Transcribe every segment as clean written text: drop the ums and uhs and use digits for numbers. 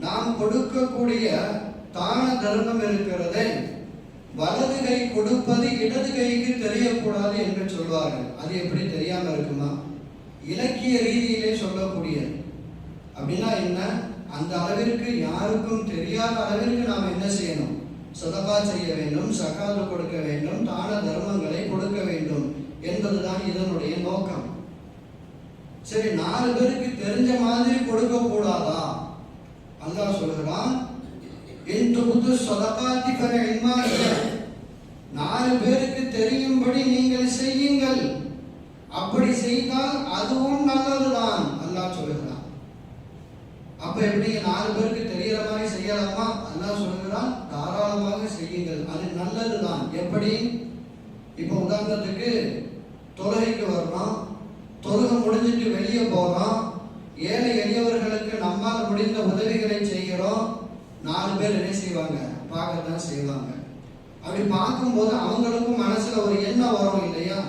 நாம் கொடுக்கக்கூடிய தான தர்மம் இருக்கிறதை வலது கை கொடுப்பது இடது கைக்கு தெரியக்கூடாது என்று சொல்வார்கள். அது எப்படி தெரியாம இருக்குமா? இலக்கிய ரீதியிலே சொல்லக்கூடியது. அப்படின்னா என்ன? அந்த அளவிற்கு யாருக்கும் தெரியாத அளவிற்கு நாம் என்ன செய்யணும்? சதகா செய்ய வேண்டும், சகாத்து கொடுக்க வேண்டும், தான தர்மங்களை கொடுக்க வேண்டும் என்பதுதான் இதனுடைய நோக்கம். சரி, 4 பேருக்கு தெரிஞ்ச மாதிரி கொடுக்க கூடாதா? அல்லாஹ் சொல்கிறான், சதகாத்தி ஃபஇல்மா, 4 பேருக்கு தெரியும்படி நீங்கள் செய்யுங்கள். அப்படி செய்தால் அதுவும் நல்லதுதான் அல்லாஹ் சொல்கிறான். அப்ப எப்படி 4 பேருக்கு தெரியற மாதிரி செய்யலாமா? அல்லாஹ் சொல்கிறான், தாராளமாக செய்யுங்கள், அது நல்லதுதான். எப்படி? இப்ப உதாரணத்துக்கு தொழுகைக்கு வர்றோம், தொழுகை முடிஞ்சிட்டு வெளியே போறோம், ஏழை எளியவர்களுக்கு நம்மால் முடிந்த உதவிகளை செய்கிறோம். 4 பேர் என்ன செய்வாங்க? பார்க்கத்தான் செய்வாங்க. அப்படி பார்க்கும்போது அவங்களுக்கும் மனசுல ஒரு எண்ணம் வரும் இல்லையா?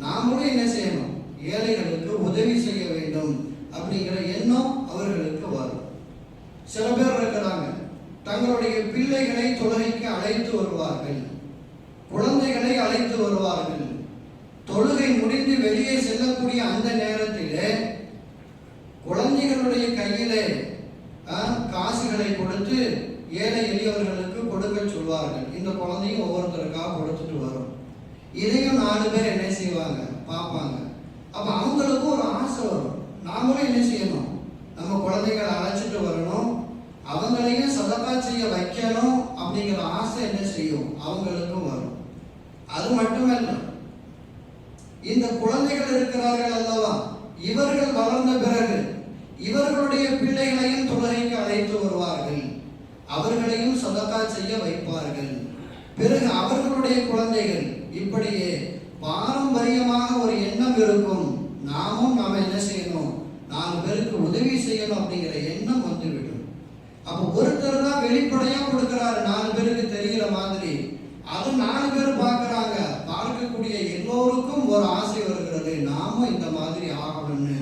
நாமளும் என்ன செய்யணும்? ஏழைகளுக்கு உதவி செய்ய வேண்டும் அப்படிங்கிற எண்ணம் அவர்களுக்கு வரும். சில பேர் இருக்கிறாங்க, தங்களுடைய பிள்ளைகளை தொழுகைக்கு அழைத்து வருவார்கள், குழந்தைகளை அழைத்து வருவார்கள். தொழுகை முடிந்து வெளியே செல்லக்கூடிய அந்த நேரத்திலே குழந்தைகளுடைய கையிலே காசுகளை கொடுத்து ஏழை எளியவர்களுக்கு கொடுக்க சொல்வார்கள். இந்த குழந்தையும் ஒவ்வொருத்தருக்காக கொடுத்துட்டு வரும். இதையும் 4 பேர் என்ன செய்வாங்க? பார்ப்பாங்க. அப்ப அவங்களுக்கும் ஒரு ஆசை வரும், நாமளும் என்ன செய்யணும்? நம்ம குழந்தைகளை அழைச்சிட்டு வரணும், அவங்களையும் சதகா செய்ய வைக்கணும் அப்படிங்கிற ஆசை என்ன செய்யும்? அவங்களுக்கும் வரும். அது மட்டுமல்ல, இந்த குழந்தைகள் இருக்கிறார்கள் அல்லவா, இவர்கள் வளர்ந்த பிறகு இவர்களுடைய பிள்ளைகளையும் தொழுகைக்கு அழைத்து வருவார்கள், அவர்களையும் சதகா செய்ய வைப்பார்கள். பிறகு அவர்களுடைய குழந்தைகள், இப்படியே பாரம்பரியமாக ஒரு எண்ணம் இருக்கும். நாம என்ன செய்யணும்? 4 பேருக்கு உதவி செய்யணும் அப்படிங்கிற எண்ணம் வந்துவிடும். அப்ப ஒருத்தர் தான் வெளிப்படையா கொடுக்கிறாரு 4 பேருக்கு தெரிகிற மாதிரி, அது 4 பேர் பார்க்கிறாங்க. பார்க்கக்கூடிய எல்லோருக்கும் ஒரு ஆசை வருகிறது, நாம இந்த மாதிரி ஆகணும்னு.